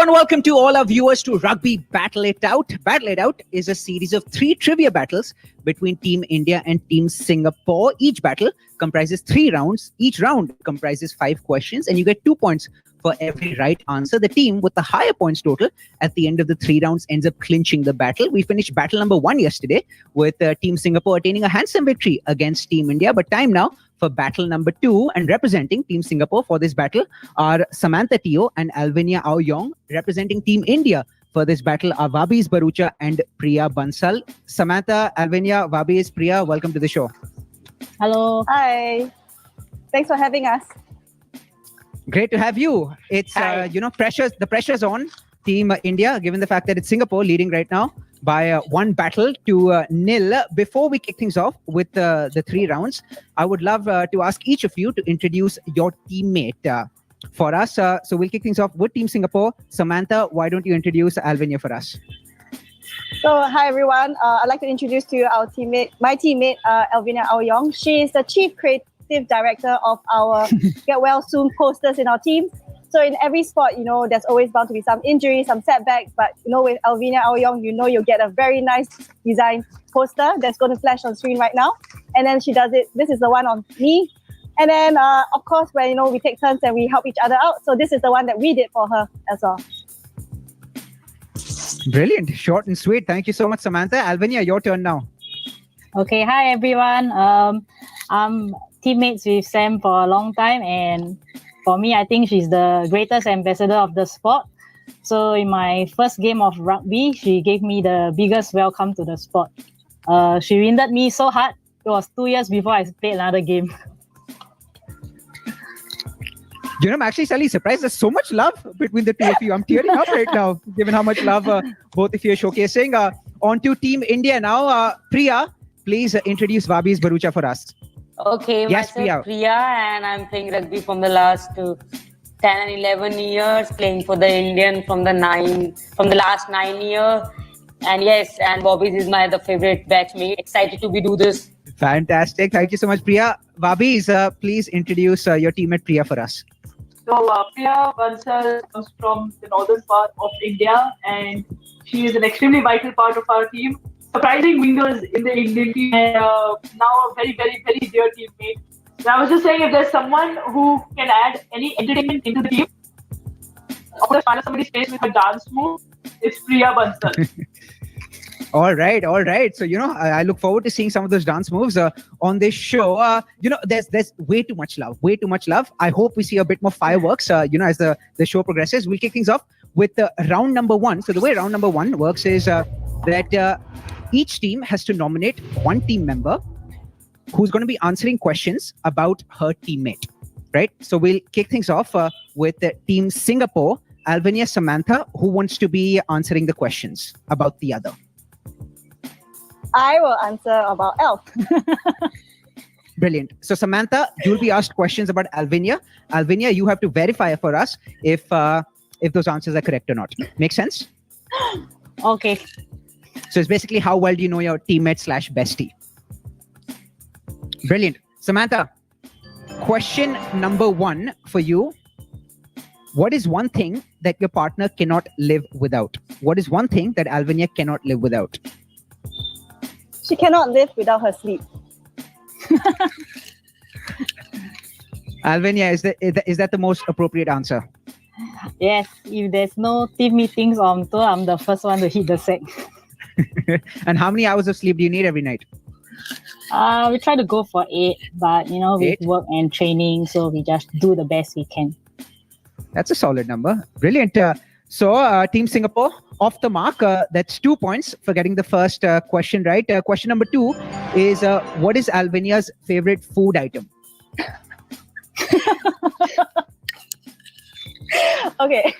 and welcome to all our viewers to Rugby Battle It Out. Battle It Out is a series of 3 trivia battles between Team India and Team Singapore. Each battle comprises 3 rounds. Each round comprises 5 questions, and you get 2 points for every right answer. The team with the higher points total at the end of the 3 rounds ends up clinching the battle. We finished battle number 1 yesterday with Team Singapore attaining a handsome victory against Team India. But time now for battle number 2, and representing Team Singapore for this battle are Samantha Teo and Alvinia Ow Yong. Representing Team India for this battle are Vabis Barucha and Priya Bansal. Samantha, Alvinia, Vabis, Priya, welcome to the show. Hello. Hi. Thanks for having us. Great to have you. It's the pressure's on Team India, given the fact that it's Singapore leading right now by 1 battle to 0. Before we kick things off with the 3 rounds, I would love to ask each of you to introduce your teammate for us. So we'll kick things off with Team Singapore. Samantha, why don't you introduce Alvinia for us? So, hi everyone. I'd like to introduce to you my teammate, Alvinia Ow Yong. She is the Chief Creative Director of our Get Well Soon posters in our team. So in every sport, there's always bound to be some injuries, some setbacks. But, with Alvinia Ow Yong, you'll get a very nice design poster that's going to flash on screen right now. And then she does it. This is the one on me. And then, of course, where, we take turns and we help each other out. So this is the one that we did for her as well. Brilliant. Short and sweet. Thank you so much, Samantha. Alvinia, your turn now. Okay, hi everyone. I'm teammates with Sam for a long time, and for me, I think she's the greatest ambassador of the sport. So in my first game of rugby, she gave me the biggest welcome to the sport. She winded me so hard. It was 2 years before I played another game. I'm actually slightly surprised. There's so much love between the two of you. I'm tearing up right now, given how much love both of you are showcasing. On to Team India now. Priya, please introduce Vabis Barucha for us. Okay, yes, myself Priya, and I'm playing rugby from the last 10 and 11 years, playing for the Indian from the last 9 years. And yes, and Bobby's is the favorite batchmate. Excited to do this. Fantastic. Thank you so much, Priya. Vabis, please introduce your teammate Priya for us. So Priya Bansal comes from the northern part of India, and she is an extremely vital part of our team. Surprising wingers in the Indian team, and now a very, very, very dear teammate. And I was just saying, if there's someone who can add any entertainment into the team, of course, find somebody's face with a dance move, it's Priya Bansal. All right. So, I look forward to seeing some of those dance moves on this show. There's way too much love. I hope we see a bit more fireworks, as the show progresses. We'll kick things off with round number 1. So the way round number 1 works is that each team has to nominate 1 team member who's going to be answering questions about her teammate, right? So we'll kick things off with Team Singapore. Alvinia, Samantha, who wants to be answering the questions about the other? I will answer about Elf. Brilliant. So Samantha, you'll be asked questions about Alvinia. Alvinia, you have to verify for us if those answers are correct or not. Make sense? Okay. So it's basically how well do you know your teammate / bestie. Brilliant. Samantha, question number 1 for you. What is one thing that your partner cannot live without? What is one thing that Alvinia cannot live without? She cannot live without her sleep. Alvinia, is that the most appropriate answer? Yes, if there's no team meetings on tour, I'm the first one to hit the sack. And how many hours of sleep do you need every night? We try to go for 8, but with work and training, so we just do the best we can. That's a solid number. Brilliant. So Team Singapore, off the mark. That's 2 points for getting the first question right. Question number 2 is, what is Alvinia's favorite food item? Okay.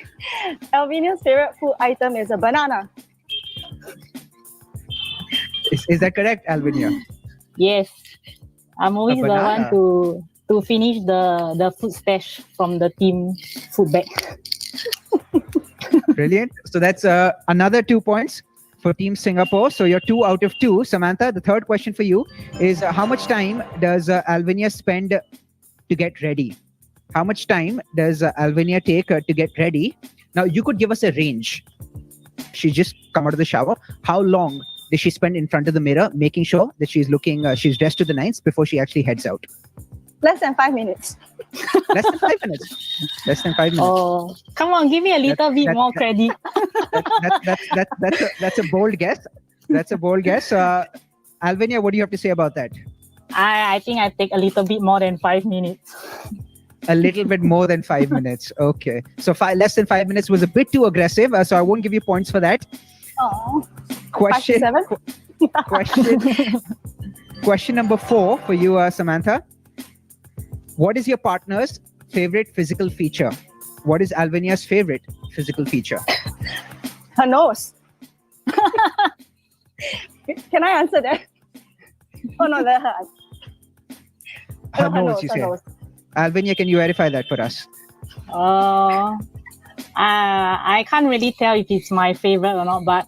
Alvinia's favorite food item is a banana. Is that correct, Alvinia? Yes. I'm always the one to finish the food stash from the team food bag. Brilliant. So that's another 2 points for Team Singapore. So you're 2 out of 2. Samantha, the third question for you is, how much time does Alvinia spend to get ready? How much time does Alvinia take to get ready Now you could give us a range. She just come out of the shower. How long does she spend in front of the mirror, making sure that she's looking, she's dressed to the nines before she actually heads out? Less than 5 minutes. Less than 5 minutes. Less than 5 minutes. Oh, come on, give me a little bit more credit. That's a bold guess. That's a bold guess. Alvinia, what do you have to say about that? I think I take a little bit more than 5 minutes. A little bit more than 5 minutes. Okay. So less than 5 minutes was a bit too aggressive. So I won't give you points for that. Oh. Question. 5 to 7? Question number 4 for you, Samantha. What is your partner's favorite physical feature? What is Alvinia's favorite physical feature? Her nose. Can I answer that? Oh no, that's her. Her No, nose, you her say. nose. Alvinia, can you verify that for us? I can't really tell if it's my favorite or not, but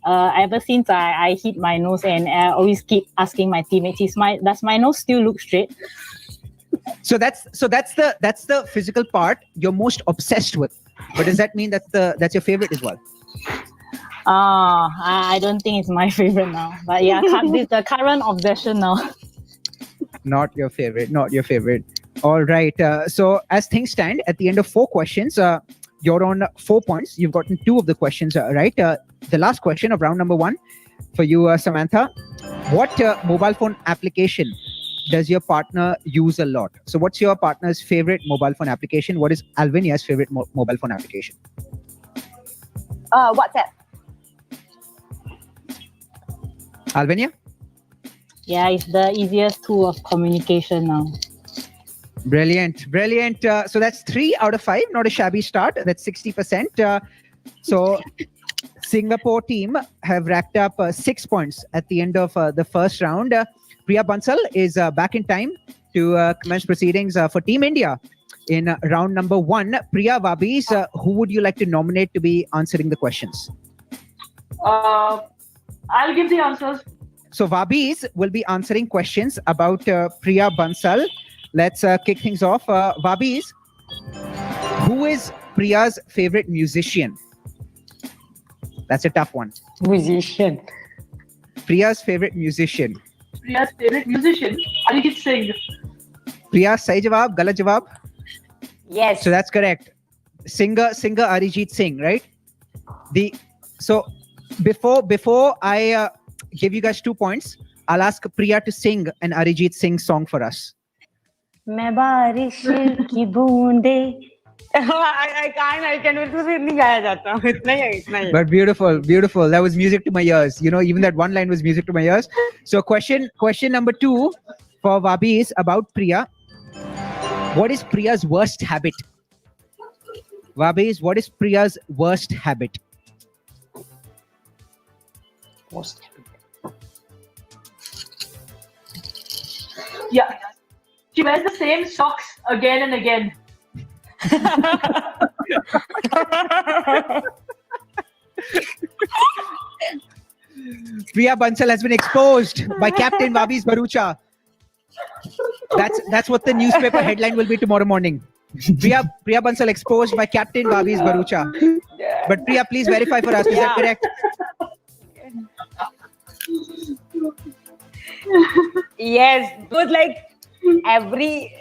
ever since I hit my nose, and I always keep asking my teammates, does my nose still look straight? So that's the physical part you're most obsessed with. But does that mean that's your favorite as well? I don't think it's my favorite now. But yeah, this the current obsession now. Not your favorite. Not your favorite. All right. So as things stand, at the end of 4 questions, you're on 4 points. You've gotten 2 of the questions right. The last question of round number 1 for you, Samantha. What mobile phone application does your partner use a lot? So what's your partner's favorite mobile phone application? What is Alvinia's favorite mobile phone application? WhatsApp. Alvinia? Yeah, it's the easiest tool of communication now. Brilliant. So that's 3 out of 5. Not a shabby start. That's 60%. So Singapore team have racked up 6 points at the end of the first round. Priya Bansal is back in time to commence proceedings for Team India in round number 1. Priya, Vabis, who would you like to nominate to be answering the questions? I'll give the answers. So Vabis will be answering questions about Priya Bansal. Let's kick things off. Vabis, who is Priya's favorite musician? That's a tough one. Musician. Priya's favorite musician. Priya's favorite musician, Arijit Singh. Priya, sahi jawab, galat jawab? Yes. So that's correct. Singer Arijit Singh, right? So before I give you guys 2 points, I'll ask Priya to sing an Arijit Singh song for us. मैं बारिश की बूंदे I can नहीं गाया जाता इतना ही But beautiful. That was music to my ears. Even that one line was music to my ears. So question number 2 for Vabi is about Priya. What is Priya's worst habit? Vabi, what is Priya's worst habit? Yeah. She wears the same socks again and again. Priya Bansal has been exposed by Captain Vabi's Barucha. That's what the newspaper headline will be tomorrow morning. Priya Bansal exposed by Captain Vabi's Barucha. But Priya, please verify for us. Is that correct? Yes, it was like every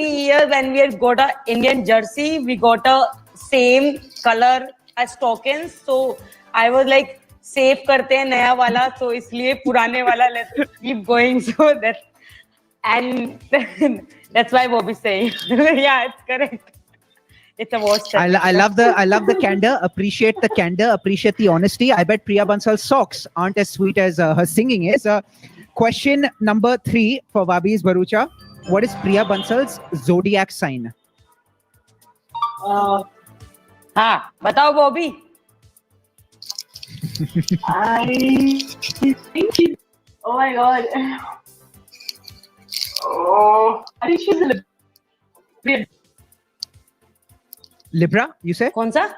year when we had got a Indian jersey, we got a same color as tokens. So I was like, save karte hain naya wala, so isliye purane wala let's keep going. So that's why Bobby's saying. Yeah, it's correct. It's a worst. I love the candor. Appreciate the candor. Appreciate the honesty. I bet Priya Bansal's socks aren't as sweet as her singing is. Question number 3 for Vabi's Barucha. What is Priya Bansal's zodiac sign? Batao Bobby. I think she. Oh my god. Oh, I think she's a Libra, you say? कौन सा?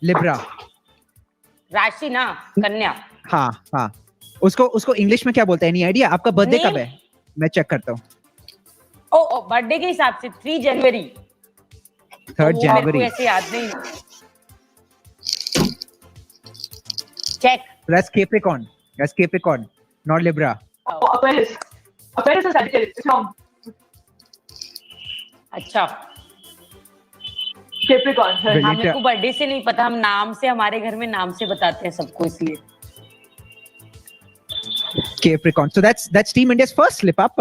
Libra. राशि ना कन्या. हाँ. उसको English में क्या बोलते हैं? Any idea? आपका बर्थडे कब है? मैं चेक करता हूँ. ओ बर्थडे के हिसाब से 3 जनवरी. 3rd वो मेरे को January. ऐसे याद नहीं. Check. That's Capricorn. That's Capricorn, not Libra. Aquarius. Aquarius is Sagittarius. It's wrong. अच्छा. Capricorn. Brilliant. हाँ, मेरे को बर्थडे से नहीं पता. हम नाम से, हमारे घर में नाम से बताते हैं सबको, इसलिए. Capricorn. So that's Team India's first slip up.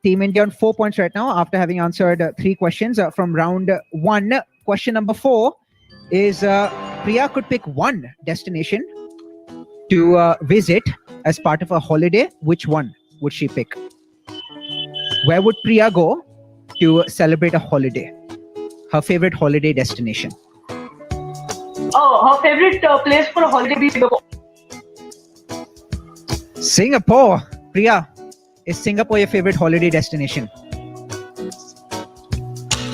Team India on 4 points right now after having answered 3 questions from round 1. Question number 4 is Priya could pick one destination to visit as part of a holiday. Which one would she pick? Where would Priya go to celebrate a holiday? Her favorite holiday destination. Oh, her favorite place for a holiday be Singapore. Singapore. Priya, is Singapore your favorite holiday destination?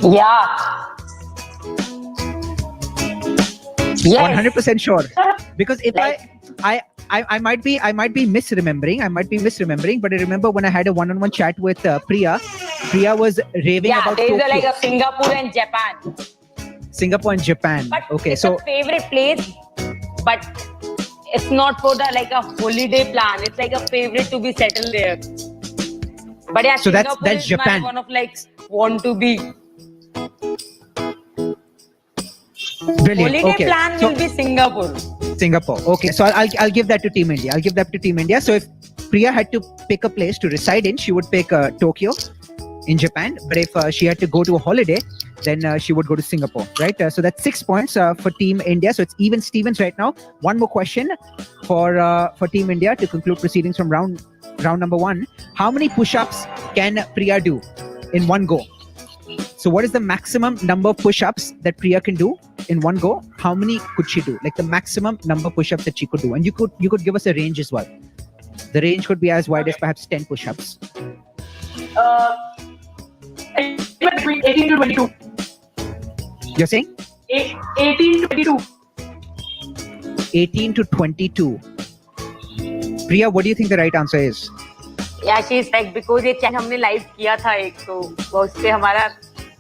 Yeah. Yes. 100% sure. Because if I might be misremembering, but I remember when I had a one-on-one chat with Priya was raving Yeah, about there is Tokyo. like a Singapore and Japan. Singapore and Japan. But Okay, it's so a favorite place, but it's not for the like a holiday plan. It's like a favorite to be settled there. But yeah, So that's Singapore is Japan. my one of like want to be. brilliant. Holiday Okay, plan so will be Singapore. Singapore. Okay, so I'll give that to Team India. So if Priya had to pick a place to reside in, she would pick Tokyo in Japan. But if she had to go to a holiday, then she would go to Singapore, right? So that's 6 points for Team India. So it's even Stevens right now. One more question for Team India to conclude proceedings from round number 1. How many push-ups can Priya do in one go? So what is the maximum number of push-ups that Priya can do in one go? How many could she do? Like the maximum number of push-ups that she could do. And you could give us a range as well. The range could be as wide as perhaps 10 push-ups. Between 18 to 22. You're saying? 18 to 22. 18 to 22. Priya, what do you think the right answer is? Yeah, she is like because ये chat हमने live किया था एक, तो वो उससे हमारा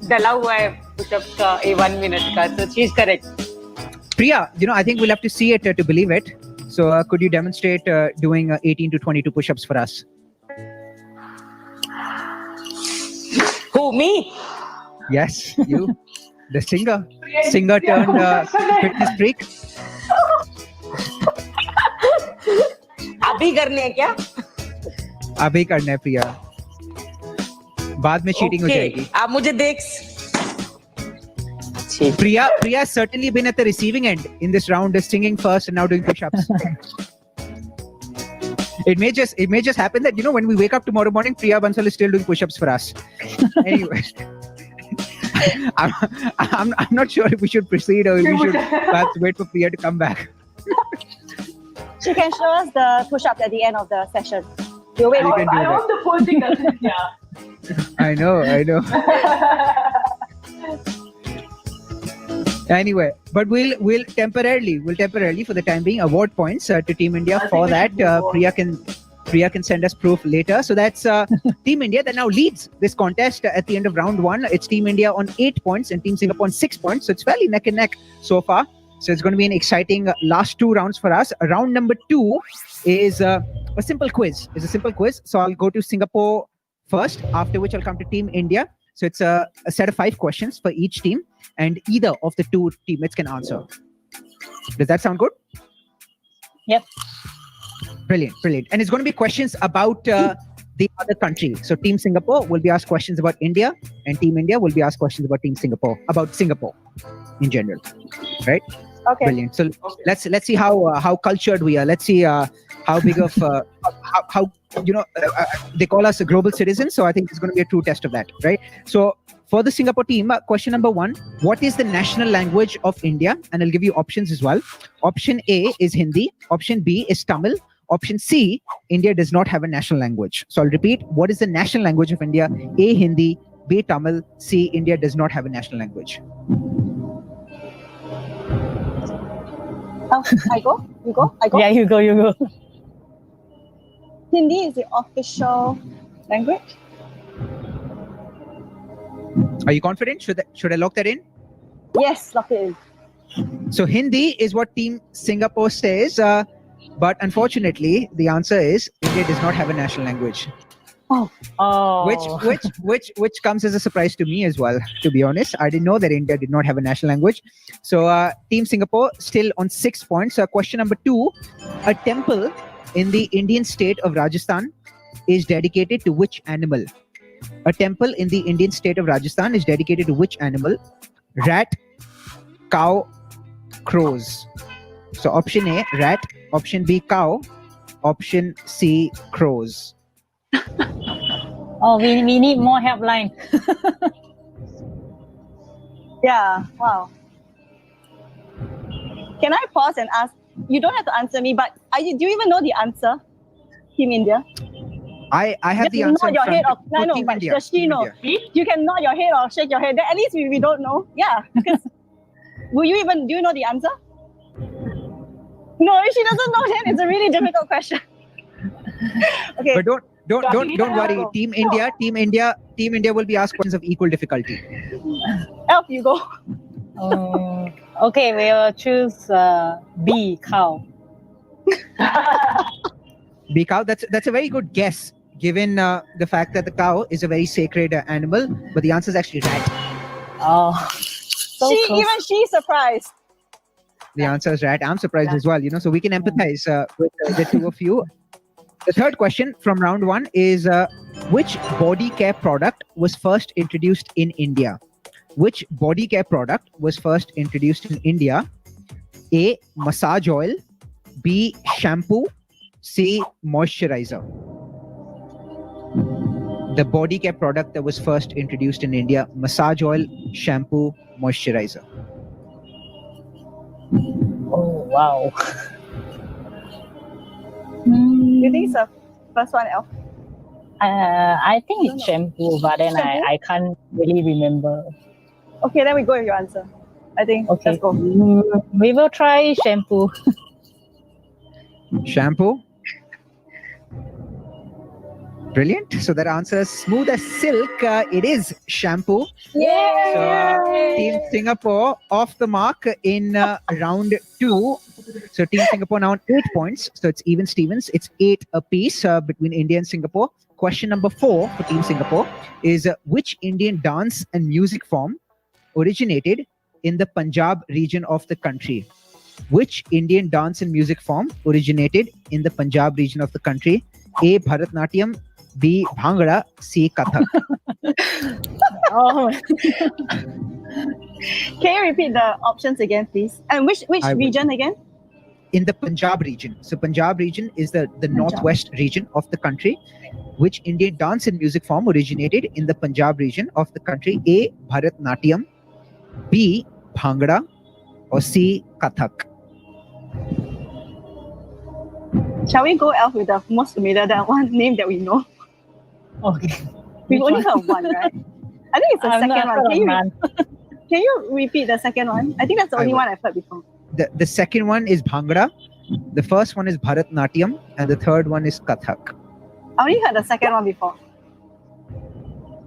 डला हुआ है पुशअप्स का 1 मिनट का. So she is correct. Priya, I think we'll have to see it to believe it. So could you demonstrate doing 18 to 22 push-ups for us? Who, me? Yes, you. The singer turned fitness freak. अभी करने हैं क्या? अभी करना है प्रिया. बाद में cheating हो जाएगी. आप मुझे देख. Priya has certainly been at the receiving end in this round, singing first and now doing push-ups. It may just happen that when we wake up tomorrow morning, Priya Bansal is still doing push-ups for us. Anyway, I'm not sure if we should proceed or if we should perhaps wait for Priya to come back. She can show us the push-up at the end of the session. We'll wait. You can do I that. hope the poor thing doesn't. Yeah. I know. Anyway, but we'll temporarily for the time being award points to Team India for that. Priya can send us proof later. So that's Team India that now leads this contest at the end of round 1. It's Team India on 8 points and Team Singapore on 6 points. So it's fairly neck and neck so far. So it's going to be an exciting last 2 rounds for us. Round number 2 is a simple quiz. So I'll go to Singapore first, after which I'll come to Team India. So it's a set of 5 questions for each team, and either of the 2 teammates can answer. Does that sound good? Yep. Brilliant. And it's going to be questions about the other country. So Team Singapore will be asked questions about India, and Team India will be asked questions about about Singapore in general. Right? Okay. Brilliant. So let's see how cultured we are. Let's see how big of how they call us a global citizen. So I think it's going to be a true test of that, right? So for the Singapore team, question number 1: what is the national language of India? And I'll give you options as well. Option A is Hindi. Option B is Tamil. Option C: India does not have a national language. So I'll repeat: what is the national language of India? A, Hindi. B, Tamil. C, India does not have a national language. I go? You go? I go? Yeah, you go. Hindi is the official language. Are you confident? Should I lock that in? Yes, lock it in. So Hindi is what Team Singapore says, but unfortunately, the answer is India does not have a national language. Oh. Which comes as a surprise to me as well, to be honest. I didn't know that India did not have a national language. So Team Singapore still on 6 points. Question number 2, a temple in the Indian state of Rajasthan is dedicated to which animal? A temple in the Indian state of Rajasthan is dedicated to which animal? Rat, cow, crows. So option A, rat. Option B, cow. Option C, crows. Oh, we need more helpline. Yeah, wow. Can I pause and ask? You don't have to answer me, but do you even know the answer, Team India? I have the Just answer. nod your head or for no, Team but India. does she Team know? India. You can nod your head or shake your head. Then at least we don't know. Yeah. Because do you know the answer? No, if she doesn't know, then it's a really difficult question. Okay. But don't worry. Go. Team India will be asked questions of equal difficulty. Elf, you go. Okay, we'll choose B, cow. B, cow. That's a very good guess, given the fact that the cow is a very sacred animal. But the answer is actually rat. Oh, so close. Even she's surprised. The answer is rat. I'm surprised as well. So we can empathize with the two of you. The third question from round 1 is which body care product was first introduced in India? Which body care product was first introduced in India? A, massage oil. B, shampoo. C, moisturizer. The body care product that was first introduced in India: massage oil, shampoo, moisturizer. Oh, wow. You think it's the first one, Elf? I think it's shampoo, but then Shampoo? I can't really remember. Okay, then we go with your answer. I think. Okay, Let's go. we will try shampoo. Shampoo. Brilliant. So that answer is smooth as silk. It is shampoo. Yeah. So Team Singapore off the mark in round 2. So Team Singapore now on 8 points. So it's even Stevens. It's 8 apiece between India and Singapore. Question number 4 for Team Singapore is which Indian dance and music form originated in the Punjab region of the country? Which Indian dance and music form originated in the Punjab region of the country? A, Bharatnatyam. B, Bhangra. C, Kathak. Oh, Can you repeat the options again, please? And which I will. region again? In the Punjab region. So Punjab region is the northwest region of the country. Which Indian dance and music form originated in the Punjab region of the country? A, Bharatnatyam. B, Bhangra. Or C, Kathak. Shall we go, Elf, with the most familiar one name that we know? okay. We've Which only one? heard one, right? I think it's the I'm second not one. sure of none. Can you repeat the second one? I think that's the I only will. one I've heard before. The second one is Bhangra. The first one is Bharatnatyam. And the third one is Kathak. I only heard the second one before.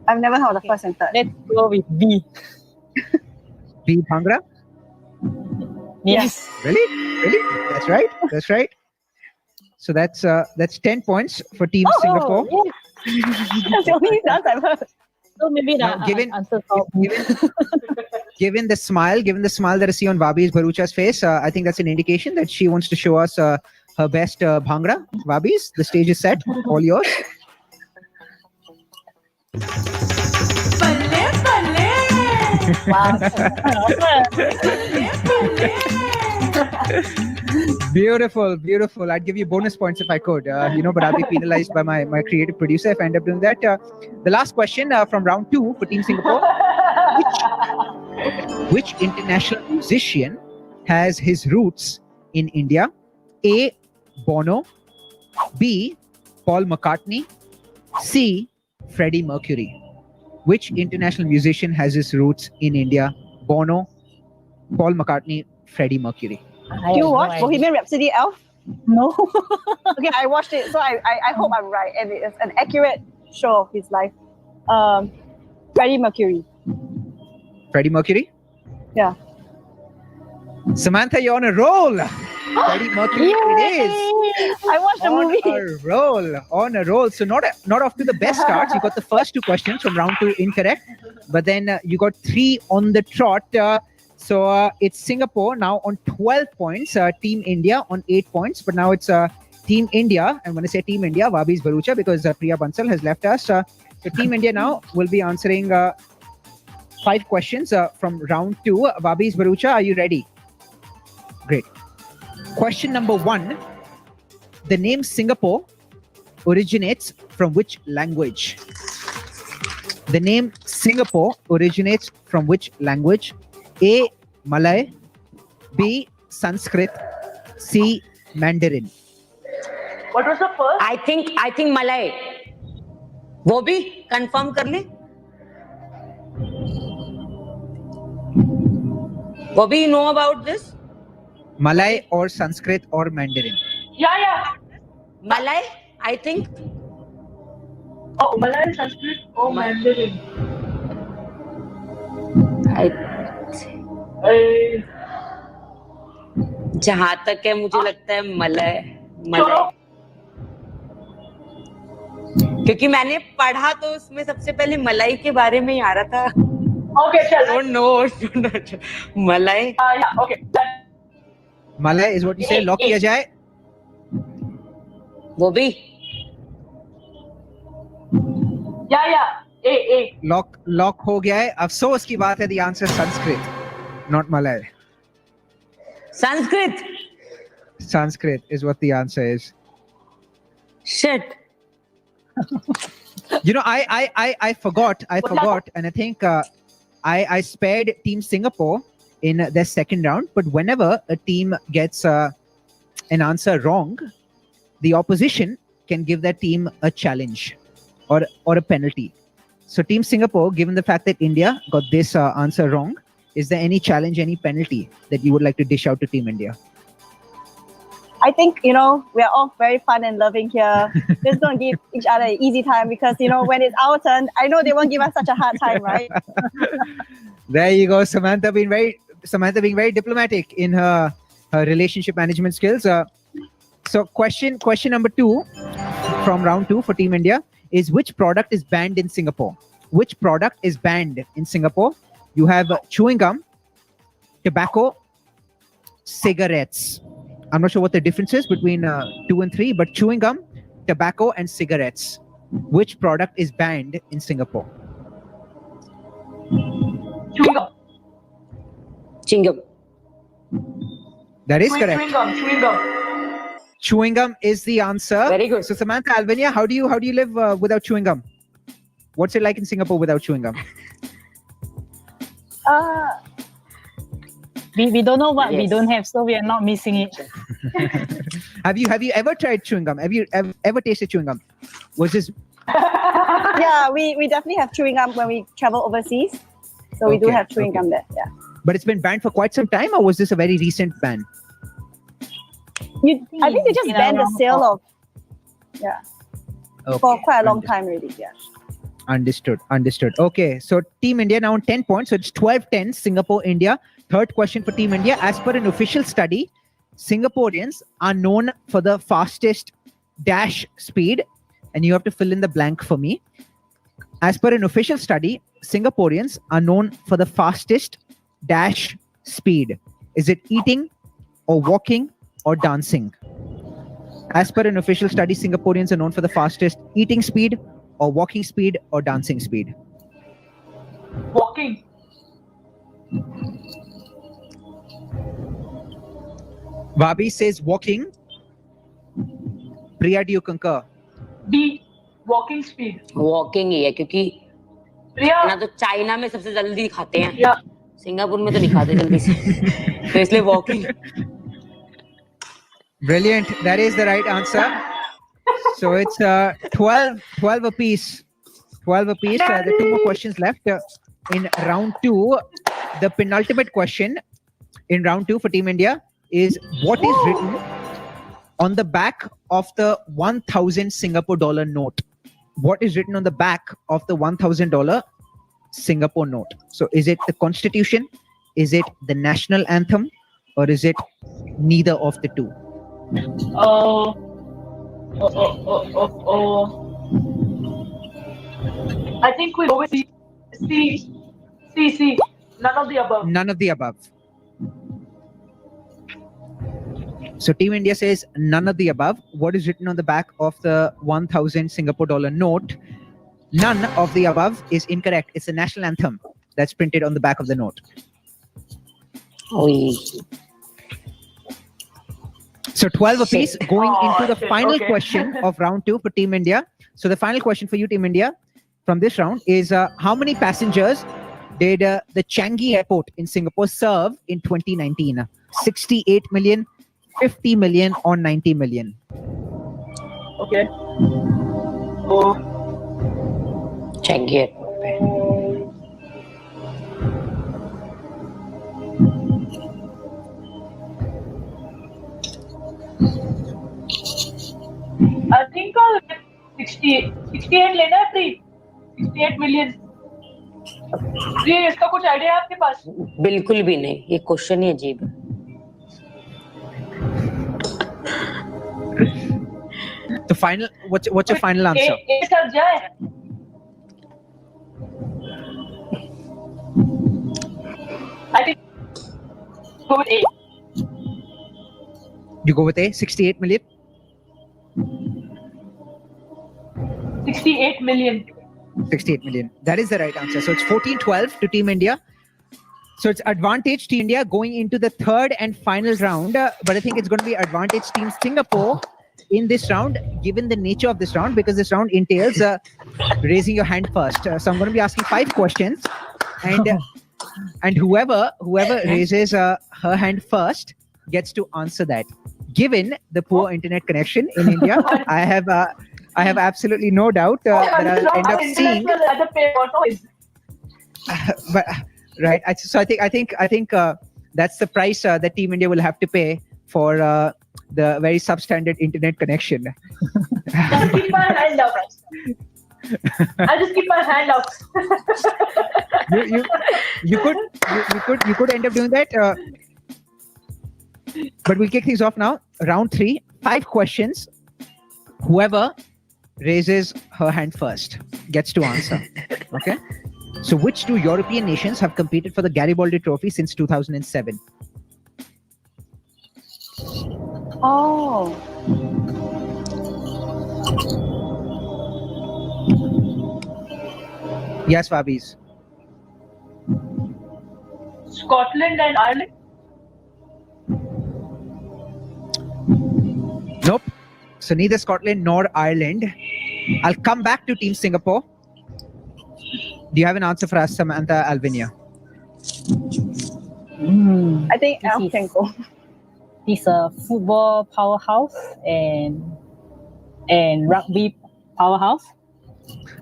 I've never heard the first and third. Let's go with B. B, Bhangra. Yes. Really? That's right. So that's 10 points for Team Singapore. Yes. That's the only dance I've heard. So maybe the Now, given- answer. Given the smile that I see on Vabi's Barucha's face, I think that's an indication that she wants to show us her best Bhangra. Vabi's, the stage is set. All yours. Wow. Beautiful. I'd give you bonus points if I could, but I'll be penalized by my creative producer if I end up doing that. The last question from round 2 for Team Singapore. Which international musician has his roots in India? A, Bono. B, Paul McCartney. C, Freddie Mercury. Which international musician has his roots in India? Bono, Paul McCartney, Freddie Mercury. Do you watch Bohemian Rhapsody, Elf? No. Okay, I watched it, so I hope I'm right, and it's an accurate show of his life. Freddie Mercury. Freddie Mercury? Yeah. Samantha, you're on a roll. Freddie Mercury, it is. I watched the movie. On a roll. So not off to the best starts. You got the first two questions from round 2 incorrect, but then you got 3 on the trot. So it's Singapore now on 12 points, Team India on 8 points, but now it's Team India. And when I say Team India, Vabi's Barucha, because Priya Bansal has left us. So Team India now will be answering 5 questions from round 2. Vabi's Barucha, are you ready? Great. Question number 1. The name Singapore originates from which language? The name Singapore originates from which language? A. Malay, B. Sanskrit, C. Mandarin. What was the first? I think Malay. वो भी confirm कर ले. Bobby, you know about this? Malay or Sanskrit or Mandarin? Yeah. Malay, I think. Oh, Malay, Sanskrit, or Mandarin. जहां तक है मुझे लगता है मलय. क्योंकि मैंने पढ़ा तो उसमें सबसे पहले मलाई के बारे में ही आ रहा था. Okay, chal. No. Malay. Yeah, okay. Malay is what you say. Lock किया जाए. वो भी. Yeah. A. Lock हो गया है. अफसोस की बात है. The answer is Sanskrit, not Malay. Sanskrit is what the answer is. Shit. You know, I forgot, and I think I spared Team Singapore in their second round. But whenever a team gets an answer wrong, the opposition can give their team a challenge or a penalty. So Team Singapore, given the fact that India got this answer wrong, is there any challenge, any penalty that you would like to dish out to Team India? I think, we are all very fun and loving here. Just don't give each other an easy time because, when it's our turn, I know they won't give us such a hard time, right? There you go. Samantha being very diplomatic in her relationship management skills. So question number 2 from round 2 for Team India is, which product is banned in Singapore? Which product is banned in Singapore? You have chewing gum, tobacco, cigarettes. I'm not sure what the difference is between 2 and 3, but chewing gum, tobacco, and cigarettes. Which product is banned in Singapore? Chewing gum. That is correct. Chewing gum. Chewing gum is the answer. Very good. So Samantha, Alvinia, how do you live without chewing gum? What's it like in Singapore without chewing gum? We don't know what we Yes. don't have, so we are not missing it. Have you ever tried chewing gum? Have you ever tasted chewing gum? Was this Yeah, we definitely have chewing gum when we travel overseas. So we do Okay, have chewing okay. gum there. Yeah. but it's been banned for quite some time, or was this a very recent ban? I think they just Been banned the around sale for- of for Okay, quite a long time already. Yeah. Understood. Okay, so Team India now on 10 points. So it's 12-10, Singapore, India. Third question for Team India. As per an official study, Singaporeans are known for the fastest dash speed. And you have to fill in the blank for me. As per an official study, Singaporeans are known for the fastest dash speed. Is it eating or walking or dancing? As per an official study, Singaporeans are known for the fastest eating speed or walking speed or dancing speed. Walking. Vabi says walking. Priya, do you concur? B. Walking speed. Walking ही है क्योंकि Priya. ना तो China में सबसे जल्दी खाते हैं, Yeah. सिंगापुर में तो नहीं खाते जल्दी से, तो इसलिए walking. Brilliant. That is the right answer. So it's 12 apiece. 12 apiece. There are 2 more questions left. In round 2, the penultimate question in round 2 for Team India is, what is written on the back of the 1,000 Singapore dollar note? What is written on the back of the $1,000 Singapore note? So is it the Constitution? Is it the national anthem or is it neither of the two? I think we'll go with C. None of the above. None of the above. So Team India says none of the above. What is written on the back of the 1,000 Singapore dollar note? None of the above is incorrect. It's the national anthem that's printed on the back of the note. Oi. So 12 apiece going into the shit, final okay. question of round 2 for Team India. So the final question for you, Team India, from this round is how many passengers did the Changi Airport in Singapore serve in 2019? 68 million, 50 million or 90 million? Okay. Oh, Changi Airport पे. I think I'll get 68 लेना है pre 68 million. जी इसका कुछ idea है आपके पास? बिल्कुल भी नहीं. ये क्वेश्चन ही अजीब है. The final, what's your final answer? A sir जाए. I think go with A. You go with A, 68 million? 68 million. 68 million. That is the right answer. So it's 14-12 to Team India. So it's advantage Team India going into the third and final round. But I think it's going to be advantage Team Singapore in this round, given the nature of this round, because this round entails raising your hand first. So I'm going to be asking 5 questions, and whoever raises her hand first gets to answer that. Given the poor internet connection in India, I have absolutely no doubt that I'll end up seeing. But right, so I think that's the price that Team India will have to pay for the very substandard internet connection. Just keep my hand up. I'll just keep my hand up. you could end up doing that. But we'll kick things off now. Round 3, 5 questions. Whoever raises her hand first gets to answer. Okay. So which 2 European nations have competed for the Garibaldi Trophy since 2007? Oh. Yes, Fabis. Scotland and Ireland. Nope. So neither Scotland nor Ireland. I'll come back to Team Singapore. Do you have an answer for us, Samantha, Alvinia? I think Al can go. He's a football powerhouse and rugby powerhouse.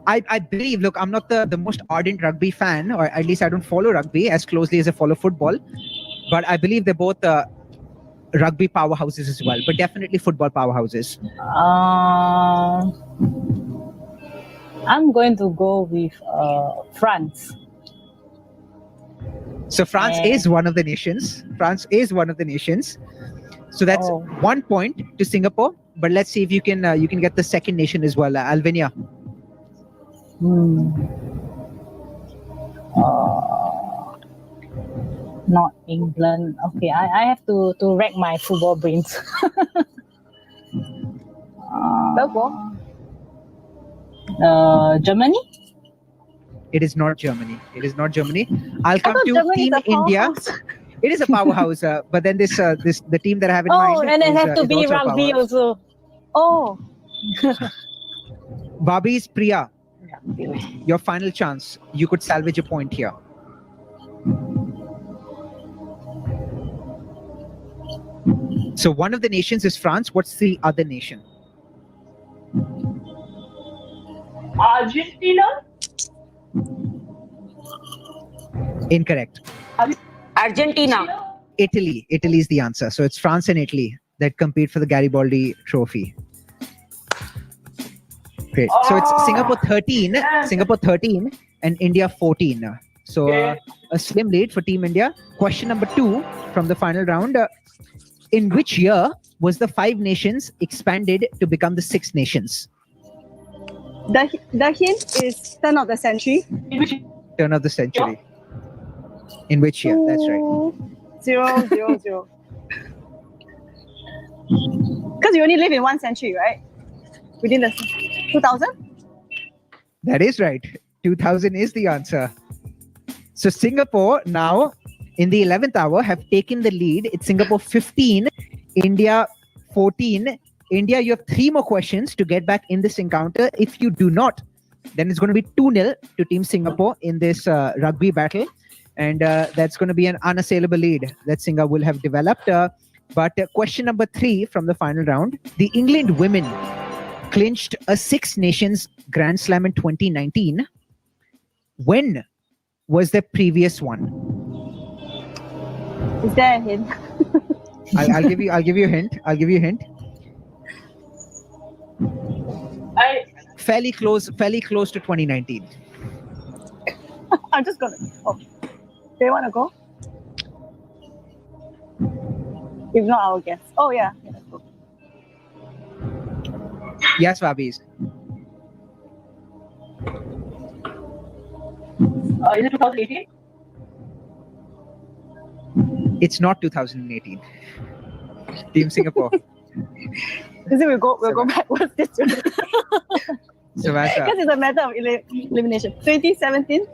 I believe, look, I'm not the most ardent rugby fan, or at least I don't follow rugby as closely as I follow football. But I believe they're both rugby powerhouses as well, but definitely football powerhouses. I'm going to go with France. So France is one of the nations. So that's 1 point to Singapore. But let's see if you can get the second nation as well, Alvinia. Not England. Okay, I have to rack my football brains. Germany? It is not Germany. I'll come to Germany Team is a India. powerhouse. It is a powerhouse, but then the team that I have in mind. Oh, and it has to is be also a rugby powerhouse. also. Oh. Barbies, Priya, your final chance. You could salvage a point here. So one of the nations is France. What's the other nation? Argentina. Incorrect. Argentina. Italy. Italy is the answer. So it's France and Italy that compete for the Garibaldi Trophy. Great. So it's Singapore 13 and India 14. So a slim lead for Team India. Question number 2 from the final round. In which year was the 5 nations expanded to become the 6 nations? The hint is turn of the century. Turn of the century. In which year? That's right. 000. Because you only live in one century, right? Within the 2000? That is right. 2000 is the answer. So Singapore now in the 11th hour have taken the lead. It's Singapore 15, India 14. India, you have 3 more questions to get back in this encounter. If you do not, then it's going to be 2-0 to Team Singapore in this rugby battle. And that's going to be an unassailable lead that Singapore will have developed. But question number 3 from the final round. The England women clinched a 6 Nations Grand Slam in 2019. When was the previous one? Is there a hint? I'll give you a hint. I'll give you a hint. Fairly close to 2019. I'm just gonna. Oh, do you want to go? If not, I'll guess. Oh yeah. Let's go. Yes, Fabis. Is it 2018? It's not 2018. Team Singapore. Is it we'll go backwards this year? Samantha. Because it's a matter of elimination. 2017.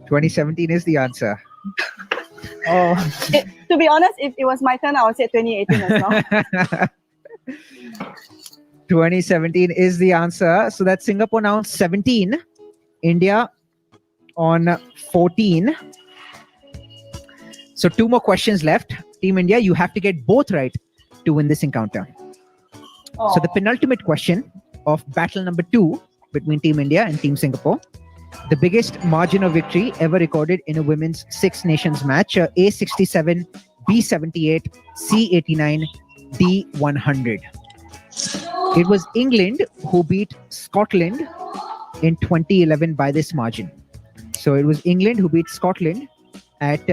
2017 is the answer. Oh. To be honest, if it was my turn, I would say 2018 as well. 2017 is the answer. So that's Singapore now 17, India on 14. So 2 more questions left. Team India, you have to get both right to win this encounter. So the penultimate question of battle number 2 between Team India and Team Singapore. The biggest margin of victory ever recorded in a women's 6 nations match. A 67, B 78, C 89, D 100. It was England who beat Scotland in 2011 by this margin. So it was England who beat Scotland at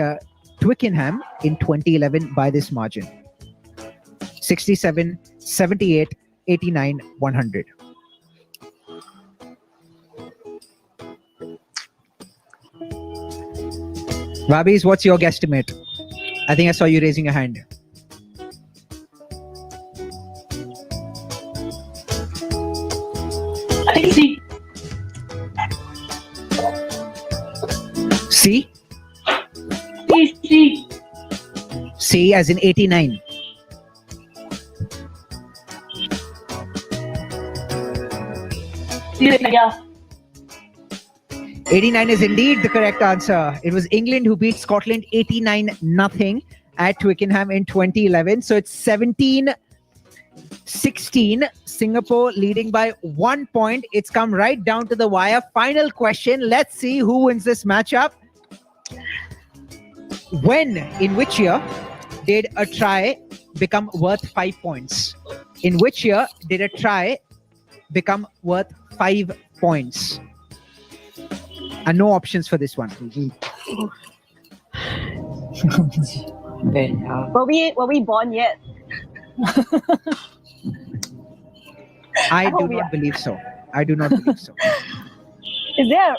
Twickenham in 2011 by this margin. 67, 78, 89, 100. Vabis, what's your guesstimate? I think I saw you raising a hand. I think C. C? C. C as in 89. Yeah. 89 is indeed the correct answer. It was England who beat Scotland 89-0 at Twickenham in 2011. So it's 17-16. Singapore leading by 1 point. It's come right down to the wire. Final question. Let's see who wins this matchup. When, in which year, did a try become worth 5 points? In which year did a try become worth 5 points? And no options for this one. Were we born yet? I do not believe so. I do not believe so. Is there?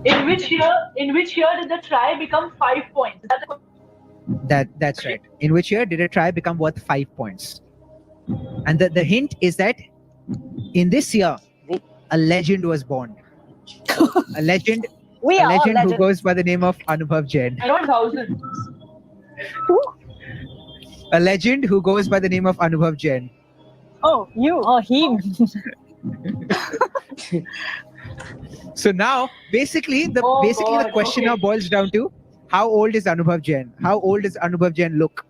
In which year did the try become 5 points? That's right. In which year did a try become worth 5 points? And the hint is that in this year, a legend was born. A legend who goes by the name of Anubhav Jain. Around 1000. Who? A legend who goes by the name of Anubhav Jain. Oh, you. Oh, him. So now, basically, the question now boils down to how old is Anubhav Jain? How old does Anubhav Jain look?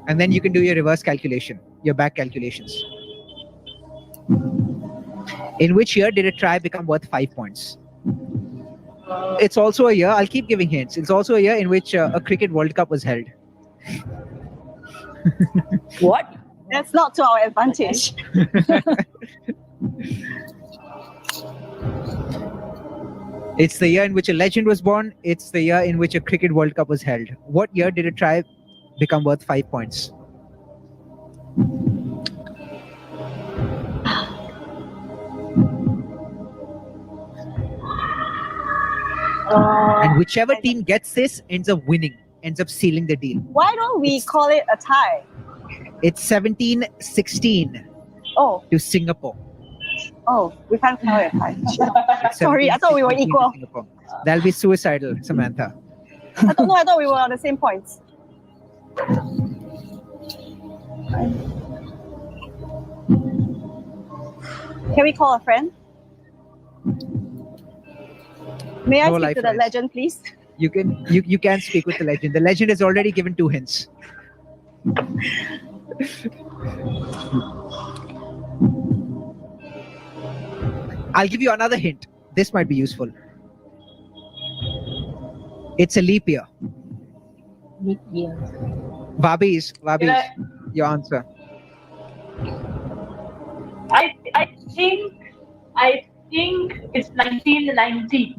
And then you can do your reverse calculation, your back calculations. In which year did a try become worth 5 points? It's also a year, I'll keep giving hints. It's also a year in which a Cricket World Cup was held. What? That's not to our advantage. It's the year in which a legend was born. It's the year in which a Cricket World Cup was held. What year did a try become worth 5 points? And whichever team gets this ends up winning, ends up sealing the deal. Why don't we call it a tie? It's 17-16 to Singapore. Oh, we can't call it a tie. It's Sorry, I thought we were 17-16 to equal. Singapore. That'll be suicidal, Samantha. I thought we were on the same points. Can we call a friend? May I No speak to the lifelines. legend, please? You can speak with the legend. The legend has already given 2 hints. I'll give you another hint. This might be useful. It's a leap year. Leap year. Vabis, your answer. I think it's 1990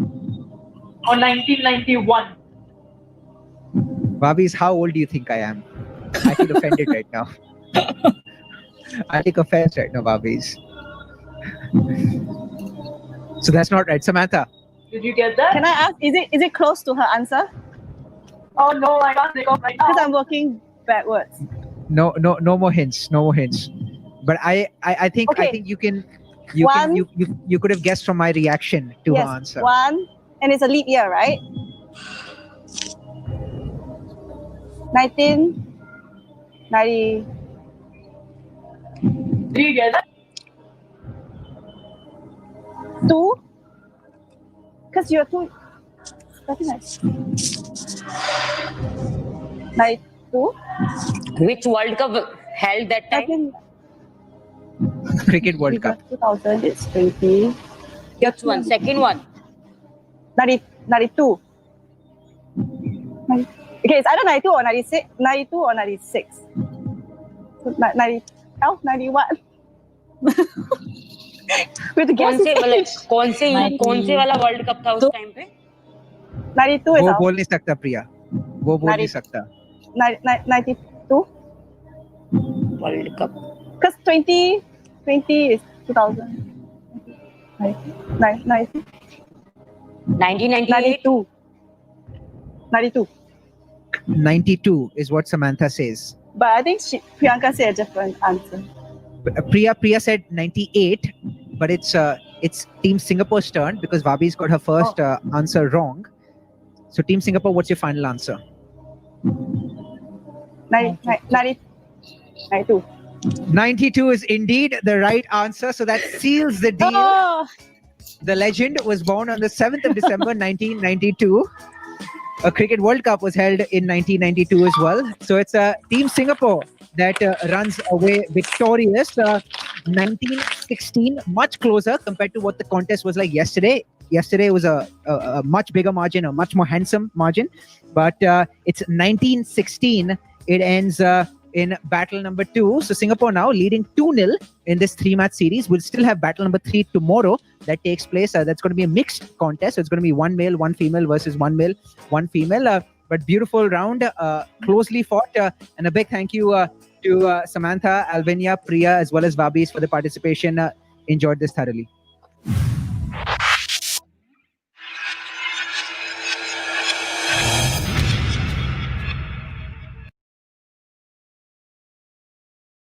or 1991. Vabis, how old do you think I am? I feel offended right now. I take offense right now, Vabis. So that's not right. Samantha, Did you get that? Can I ask, is it close to her answer? Oh no, I can't think of right now. Because I'm working backwards. no more hints. No more hints. But I think Okay. you could have guessed from my reaction to her Yes, answer. 1, and it's a leap year, right? 1990. Did you get that? 2? Because you're 2. That's nice. 92? Which World Cup held that I time? think Cricket World Cup. 2000, it's 20. Which one? Second one. 92. Okay, it's either 92 or 96. 92 or 96. So, 91. We have to guess कौन से his मतलब age. कौन से वाला world cup था उस time पे? 92 is वो out. बोल नहीं सकता प्रिया. वो बोल नहीं 90. सकता. 92? World cup. Because 20 is 2000. 92. 1998. 92. 92 is what Samantha says. But I think Priyanka said a different answer. Priya said 98, but it's Team Singapore's turn because Vabi's got her first answer wrong. So Team Singapore, what's your final answer? 92. 92 is indeed the right answer. So that seals the deal. Oh, The legend was born on the 7th of December 1992. A Cricket World Cup was held in 1992 as well. So it's Team Singapore that runs away victorious. 1916, much closer compared to what the contest was like yesterday. Yesterday was a much bigger margin, a much more handsome margin. But it's 1916. It ends in battle number 2. So Singapore now leading 2-0 in this 3-match series. We'll still have battle number 3 tomorrow that takes place. That's going to be a mixed contest. So it's going to be 1 male, 1 female versus 1 male, 1 female. But beautiful round, closely fought. And a big thank you to Samantha, Alvinia, Priya, as well as Vabis for the participation. Enjoyed this thoroughly.